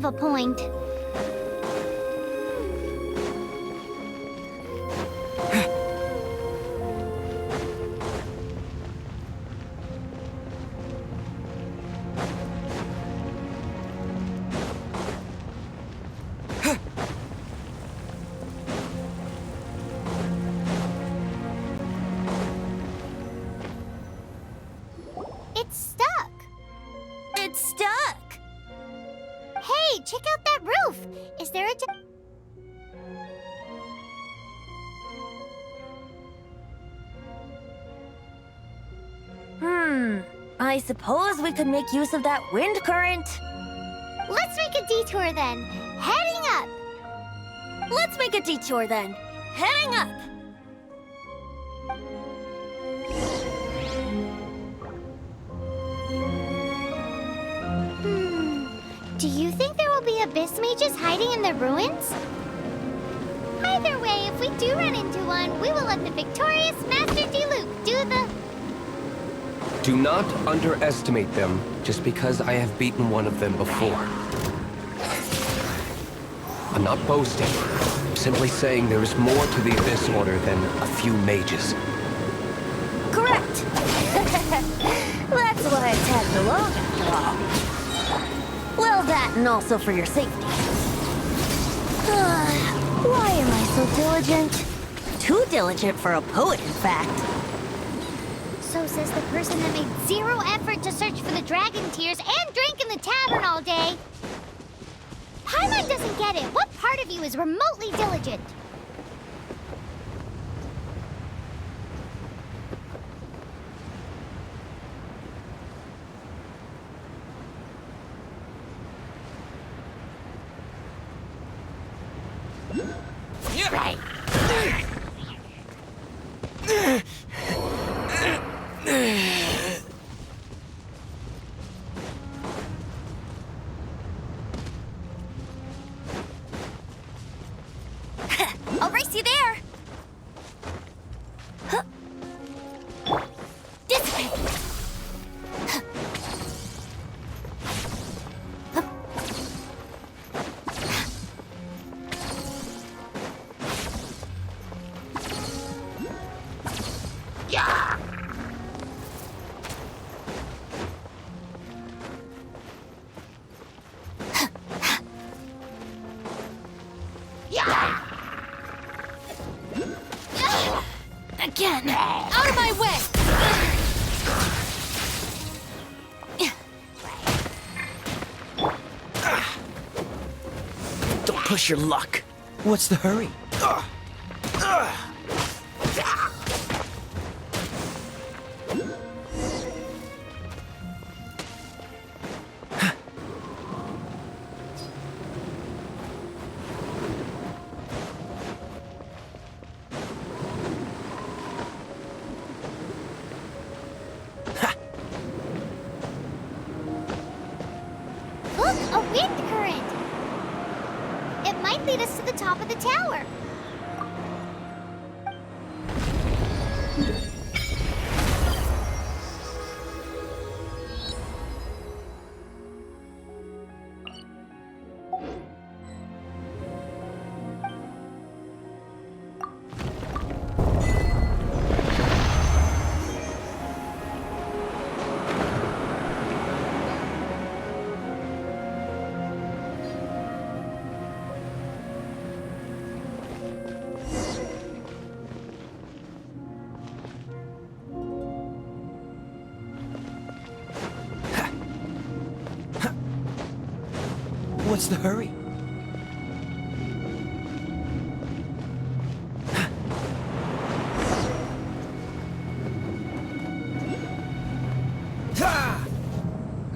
have a point. It's stuck. It's stuck! Hey, check out that roof. Is there a... I suppose we could make use of that wind current. Let's make a detour then. Heading up. Let's make a detour then. Heading up! Do you think there will be abyss mages hiding in the ruins? Either way, if we do run into one, we will let the victorious Master Diluc do the... Do not underestimate them just because I have beaten one of them before. I'm not boasting. I'm simply saying there is more to the Abyss Order than a few mages. Correct! That's why I tagged along after all. Well, that and also for your safety. Why am I so diligent? Too diligent for a poet, in fact. So says the person that made zero effort to search for the dragon tears and drank in the tavern all day. Paimon doesn't get it. What part of you is remotely diligent? Right. I'll race you there! Huh. Dissipate! Huh. Huh. Yeah. Yeah. Again! Out of my way! Don't push your luck. What's the hurry? Look, a wind current. It might lead us to the top of the tower. What's the hurry?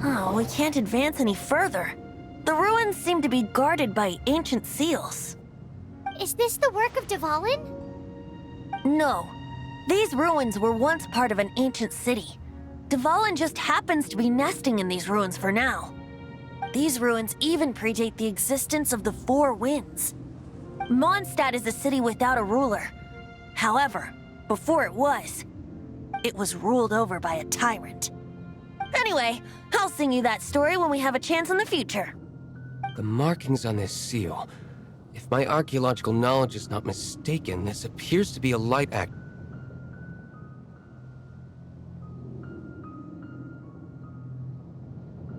Oh, we can't advance any further. The ruins seem to be guarded by ancient seals. Is this the work of Dvalin? No. These ruins were once part of an ancient city. Dvalin just happens to be nesting in these ruins for now. These ruins even predate the existence of the Four Winds. Mondstadt is a city without a ruler. However, before it was ruled over by a tyrant. Anyway, I'll sing you that story when we have a chance in the future. The markings on this seal. If my archaeological knowledge is not mistaken, this appears to be a light act.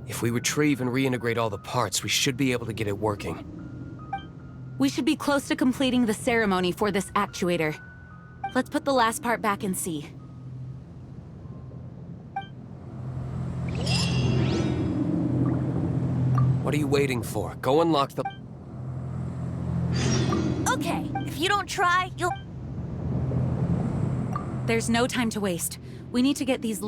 If we retrieve and reintegrate all the parts, we should be able to get it working. We should be close to completing the ceremony for this actuator. Let's put the last part back and see. What are you waiting for? Go unlock the... Okay, if you don't try, you'll... There's no time to waste. We need to get these...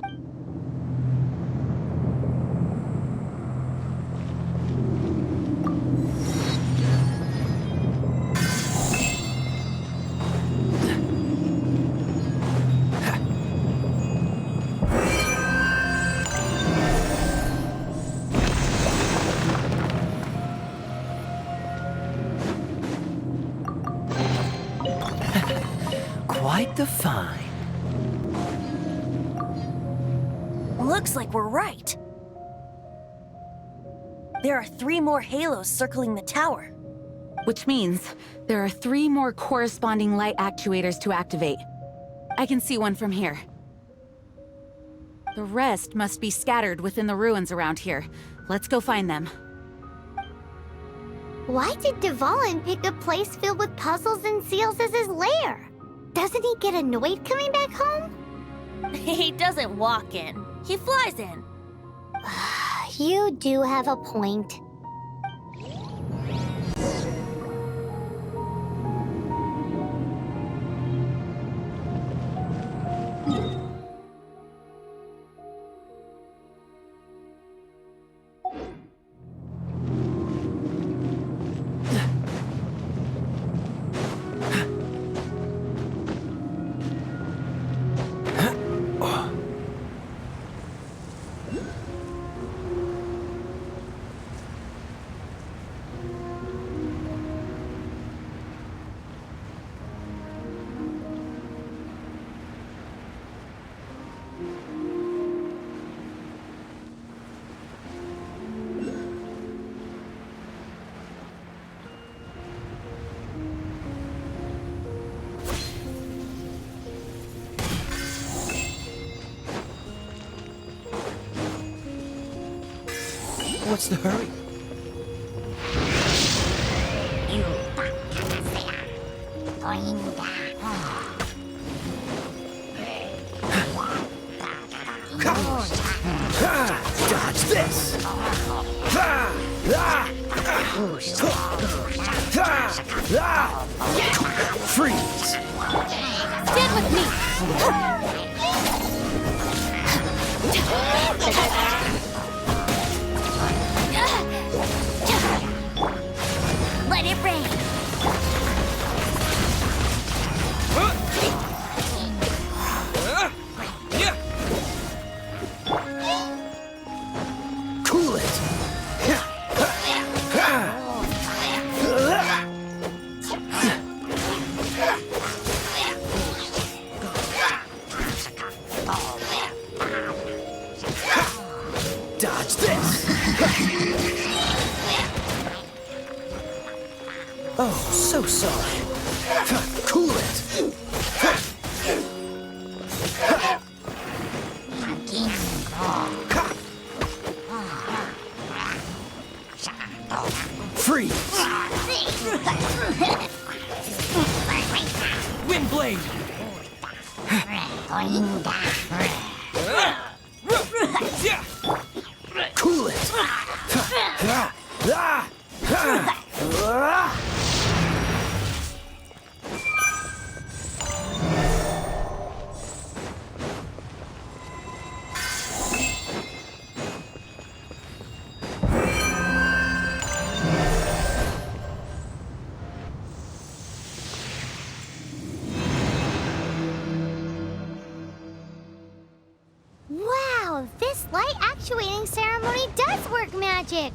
Quite the find. Looks like we're right. There are 3 more halos circling the tower. Which means there are 3 more corresponding light actuators to activate. I can see one from here. The rest must be scattered within the ruins around here. Let's go find them. Why did Dvalin pick a place filled with puzzles and seals as his lair? Doesn't he get annoyed coming back home? He doesn't walk in. He flies in. You do have a point. What's the hurry? Dodge this! Freeze! Stand with me! Let it rain. Cool it! Dodge this! Oh, so sorry. Cool it! Freeze! Wind blade! Cool it! Wow, this light actuating ceremony does work magic.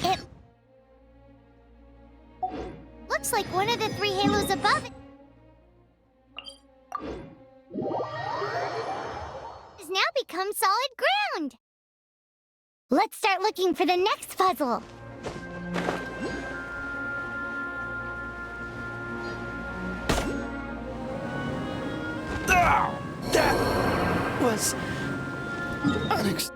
It looks like one of the 3 halos above it has now become solid ground. Let's start looking for the next puzzle. That was unexpected.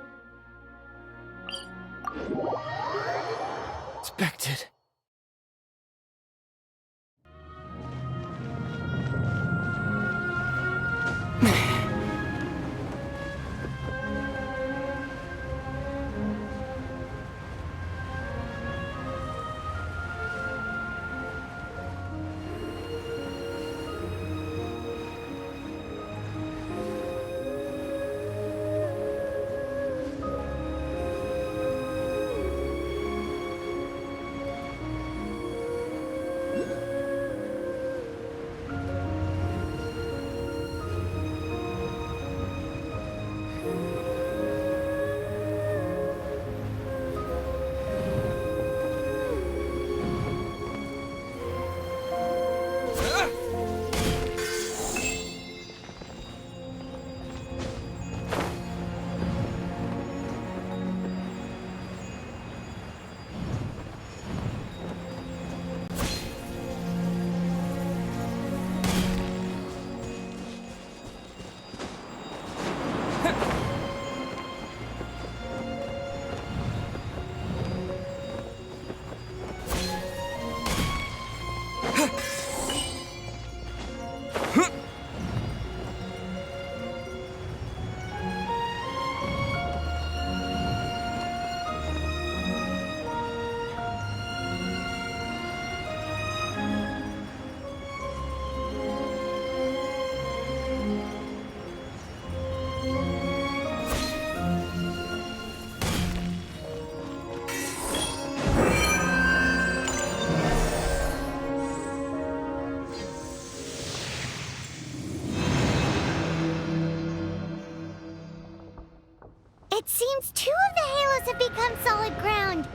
It seems 2 of the halos have become solid ground.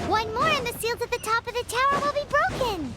1 more and the seals at the top of the tower will be broken.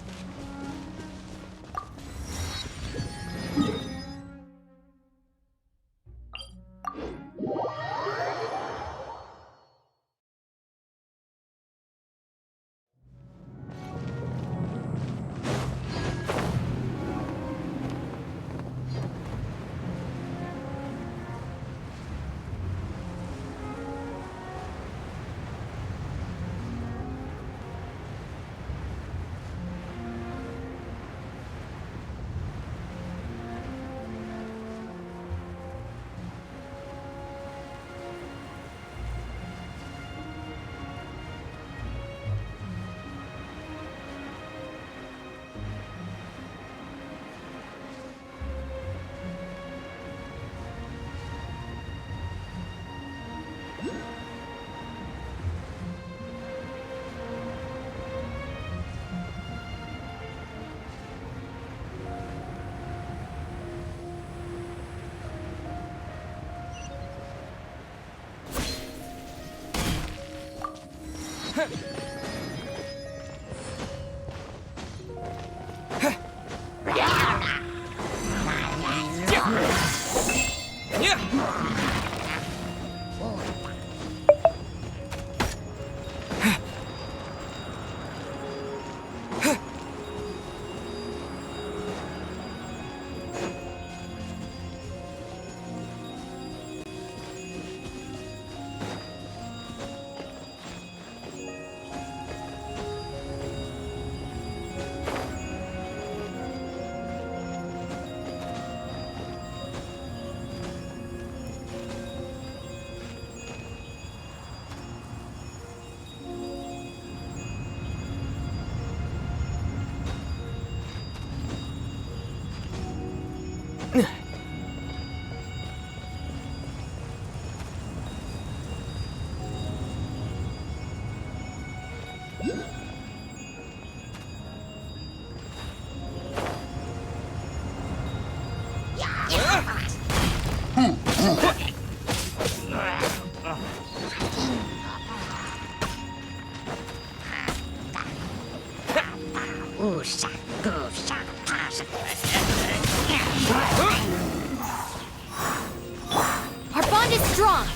Our bond is strong.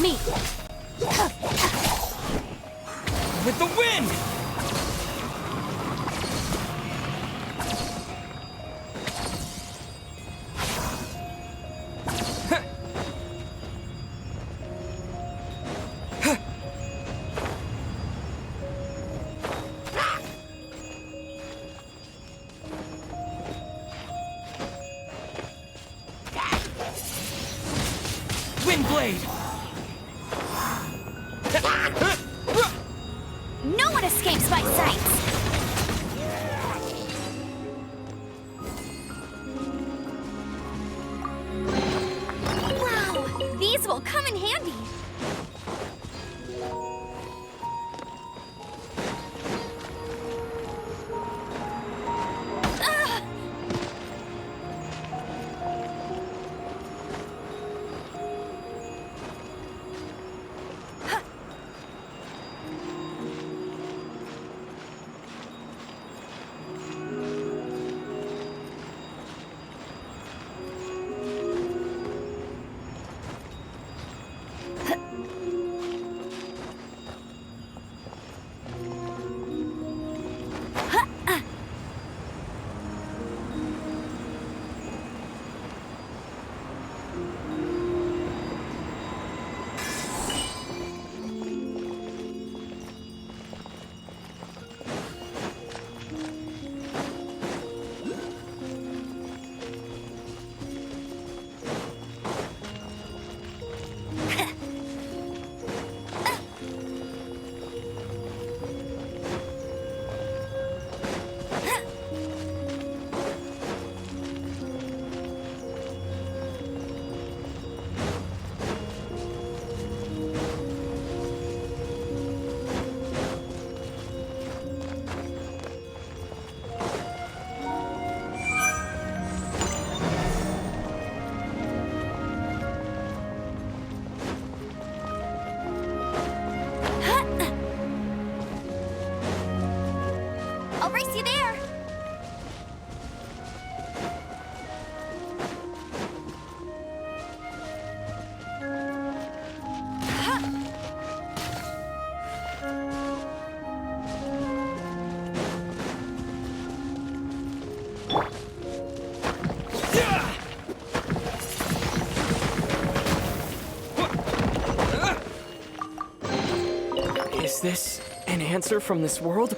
me! With the wind! Windblade! No one escapes my sights! Wow! These will come in handy! I'll race you there! Is this an answer from this world?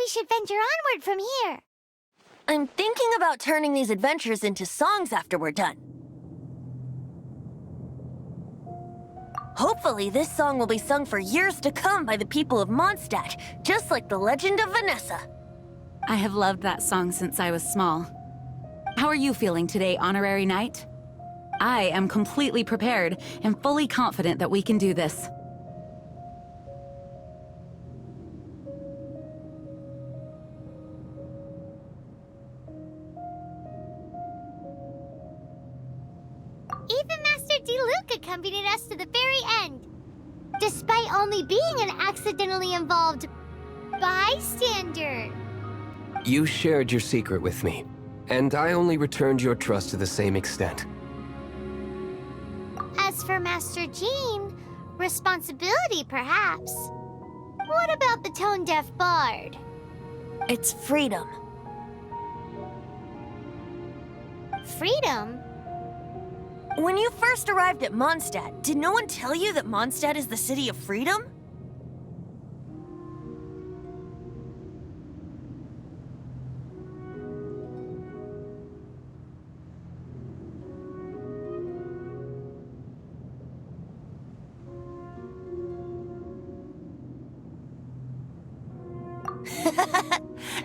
should venture onward from here. I'm thinking about turning these adventures into songs after we're done. Hopefully, this song will be sung for years to come by the people of Mondstadt, just like the legend of Vanessa. I have loved that song since I was small. How are you feeling today, Honorary Knight? I am completely prepared and fully confident that we can do this. Even Master D. accompanied us to the very end, despite only being an accidentally involved bystander. You shared your secret with me, and I only returned your trust to the same extent. As for Master Jean, responsibility perhaps. What about the tone-deaf bard? It's freedom. Freedom? When you first arrived at Mondstadt, did no one tell you that Mondstadt is the city of freedom?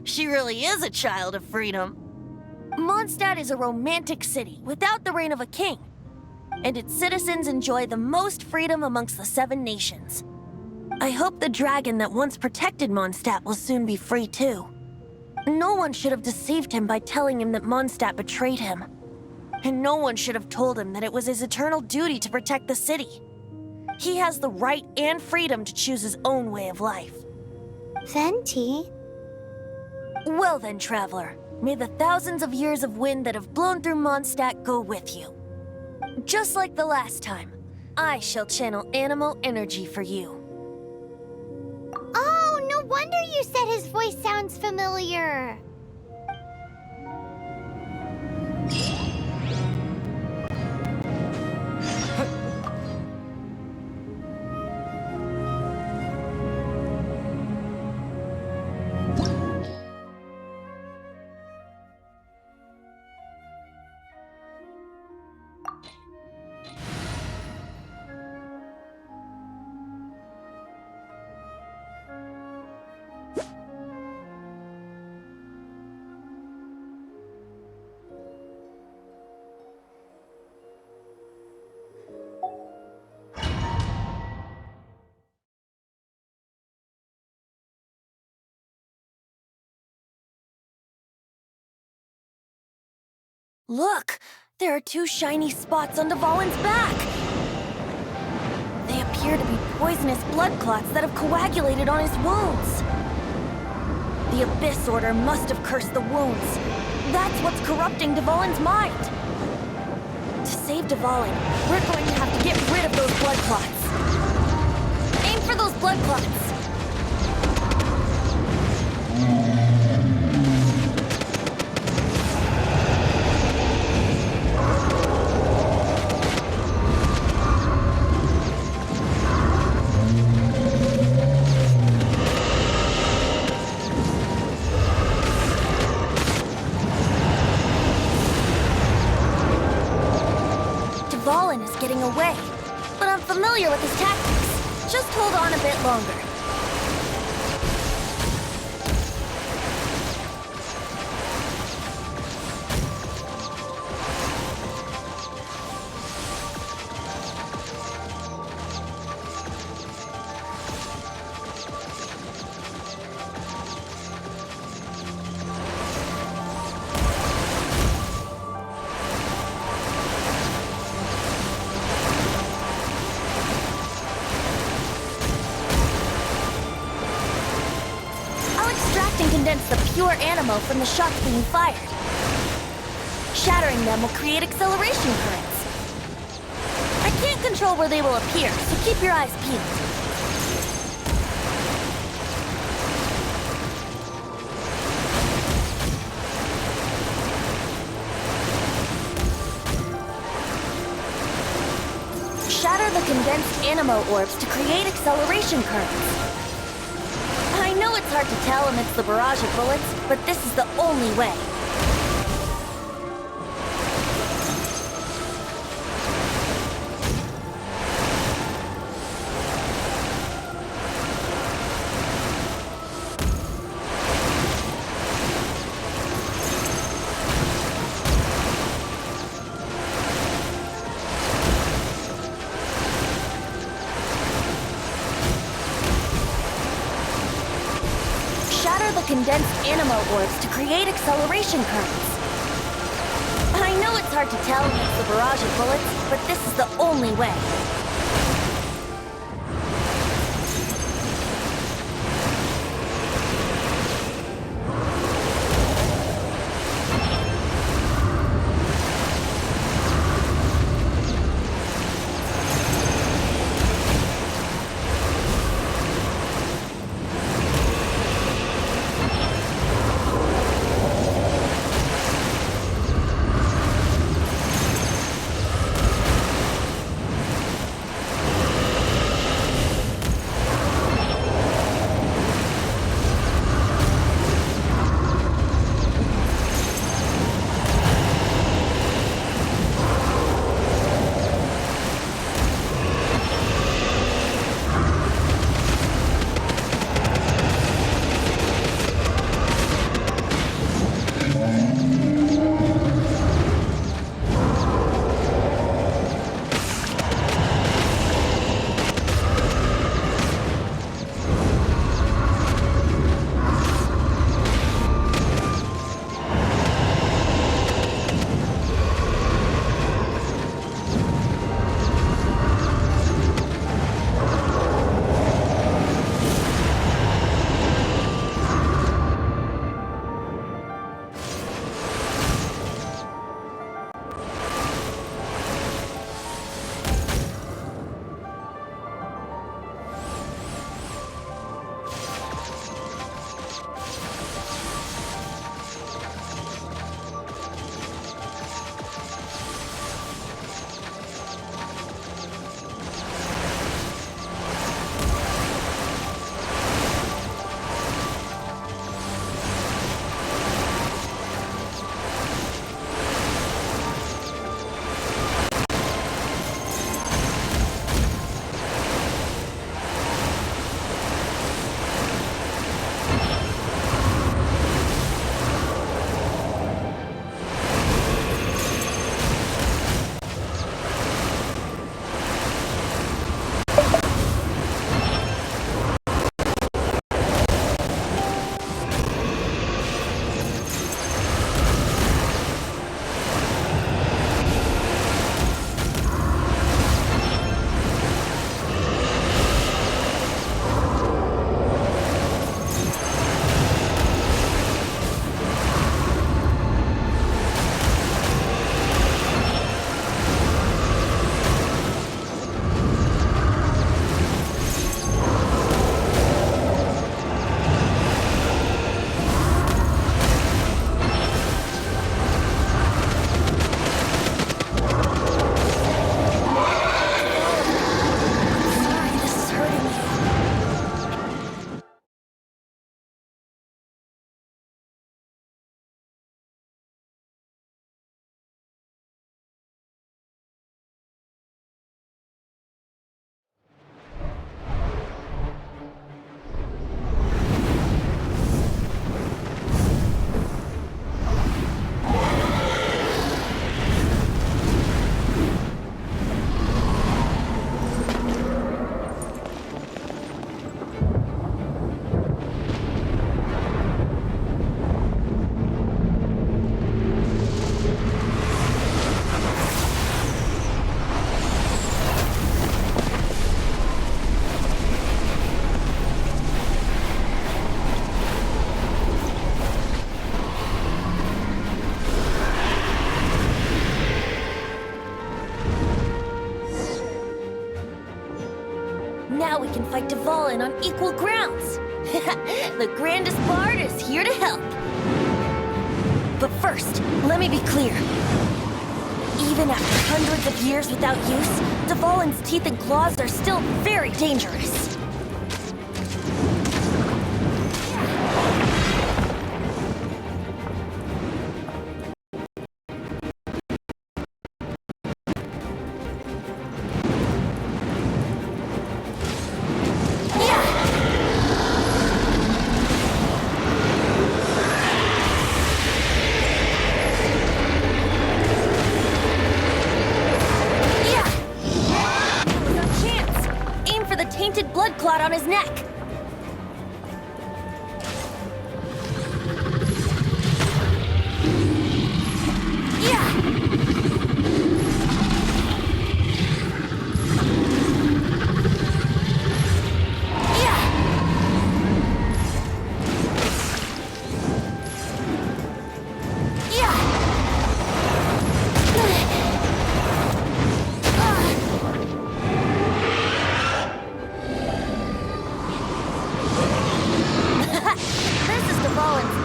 She really is a child of freedom. Mondstadt is a romantic city without the reign of a king, and its citizens enjoy the most freedom amongst the 7 nations. I hope the dragon that once protected Mondstadt will soon be free too. No one should have deceived him by telling him that Mondstadt betrayed him. And no one should have told him that it was his eternal duty to protect the city. He has the right and freedom to choose his own way of life. Venti? Well then, traveler, may the thousands of years of wind that have blown through Mondstadt go with you. Just like the last time, I shall channel animal energy for you. Oh, no wonder you said his voice sounds familiar. Look! There are 2 shiny spots on Dvalin's back! They appear to be poisonous blood clots that have coagulated on his wounds. The Abyss Order must have cursed the wounds. That's what's corrupting Dvalin's mind. To save Dvalin, we're going to have to get rid of those blood clots. Aim for those blood clots! Dvalin is getting away, but I'm familiar with his tactics. Just hold on a bit longer. And condense the pure animo from the shots being fired. Shattering them will create acceleration currents. I can't control where they will appear, so keep your eyes peeled. Shatter the condensed animo orbs to create acceleration currents. I know know it's hard to tell amidst the barrage of bullets, but this is the only way. Shatter the condensed animo orbs to create acceleration currents. I know it's hard to tell amidst the barrage of bullets, but this is the only way. Now we can fight Dvalin on equal grounds. The grandest bard is here to help. But first, let me be clear. Even after hundreds of years without use, Dvalin's teeth and claws are still very dangerous.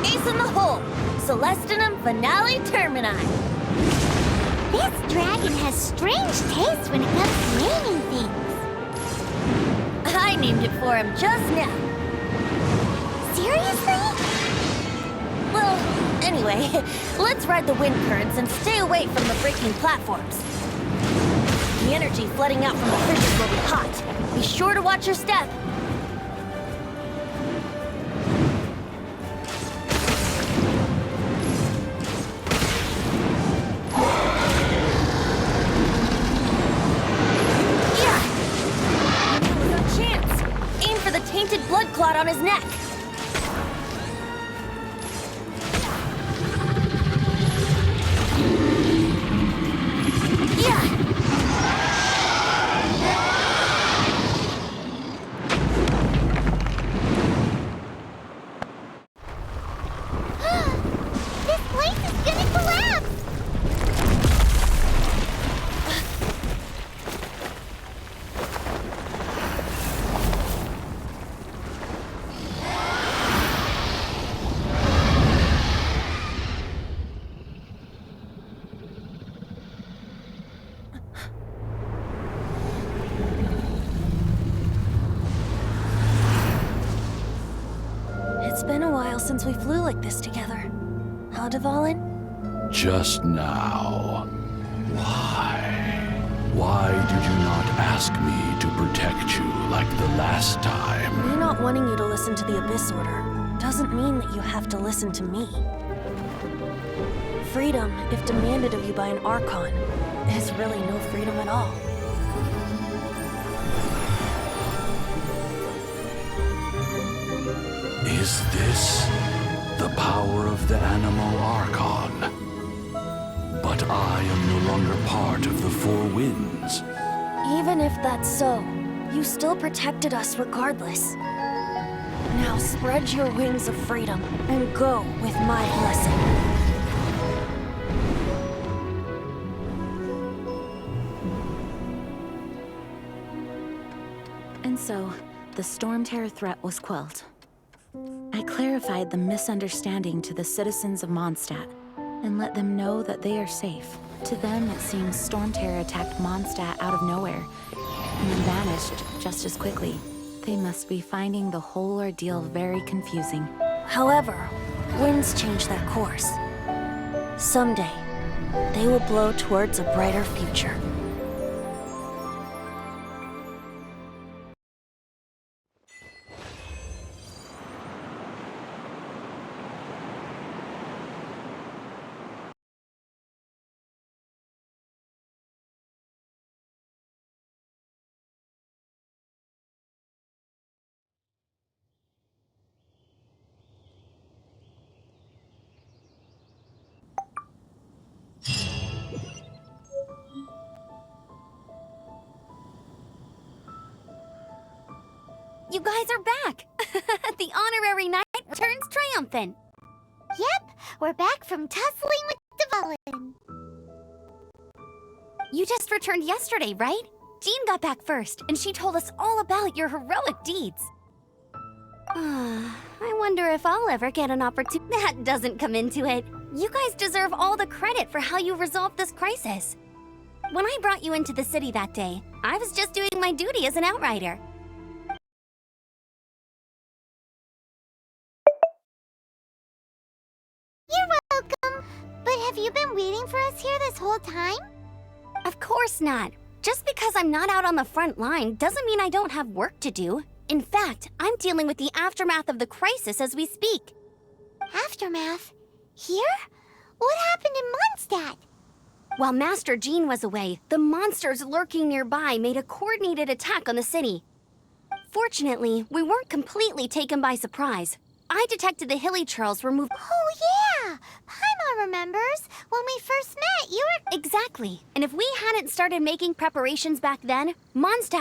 ace in the hole. Celestinum Finale Termini. This dragon has strange taste when it comes to naming things. I named it for him just now. Seriously? Well, anyway, let's ride the wind currents and stay away from the breaking platforms. The energy flooding out from the fridges will be hot. Be sure to watch your step. Tainted blood clot on his neck. Yeah. This place is gonna collapse! It's been a while since we flew like this together. Huh, Dvalin? Just now. Why? Why did you not ask me to protect you like the last time? Me not wanting you to listen to the Abyss Order doesn't mean that you have to listen to me. Freedom, if demanded of you by an Archon, is really no freedom at all. Is this the power of the Animal Archon? But I am no longer part of the Four Winds. Even if that's so, you still protected us regardless. Now spread your wings of freedom and go with my blessing. And so, the Storm Terror threat was quelled. I clarified the misunderstanding to the citizens of Mondstadt and let them know that they are safe. To them, it seems Storm Terror attacked Mondstadt out of nowhere and then vanished just as quickly. They must be finding the whole ordeal very confusing. However, winds change their course. Someday, they will blow towards a brighter future. You guys are back! The honorary knight returns triumphant. Yep, we're back from tussling with Dvalin. You just returned yesterday, right? Jean got back first, and she told us all about your heroic deeds. I wonder if I'll ever get an opportunity. That doesn't come into it. You guys deserve all the credit for how you resolved this crisis. When I brought you into the city that day, I was just doing my duty as an outrider. You're welcome. But have you been waiting for us here this whole time? Of course not. Just because I'm not out on the front line doesn't mean I don't have work to do. In fact, I'm dealing with the aftermath of the crisis as we speak. Aftermath? Here? What happened in Mondstadt? While Master Jean was away, the monsters lurking nearby made a coordinated attack on the city. Fortunately, we weren't completely taken by surprise. I detected the Hilly Churls were moved. Oh yeah! Paimon remembers. When we first met, you were... Exactly. And if we hadn't started making preparations back then, Mondstadt